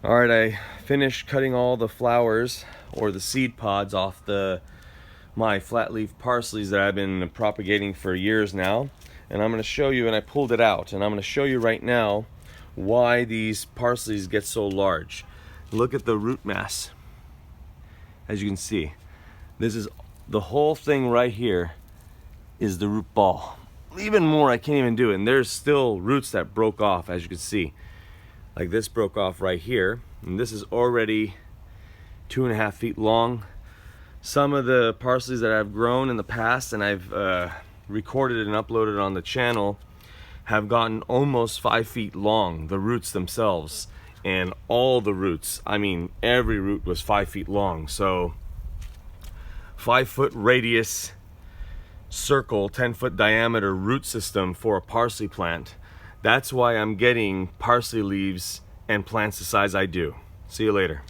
All right, I finished cutting all the flowers or the seed pods off my flat leaf parsleys that I've been propagating for years now, and I'm going to show you, and I pulled it out, and I'm going to show you right now why these parsleys get so large. Look at the root mass. As you can see, this is the whole thing right here is the root ball. Even more, I can't even do it, and there's still roots that broke off, as you can see. Like this broke off right here, and this is already 2.5 feet long. Some of the parsleys that I've grown in the past and I've recorded and uploaded on the channel have gotten almost 5 feet long, the roots themselves. And all the roots, I mean every root was 5 feet long. So 5-foot radius circle, 10-foot diameter root system for a parsley plant. That's why I'm getting parsley leaves and plants the size I do. See you later.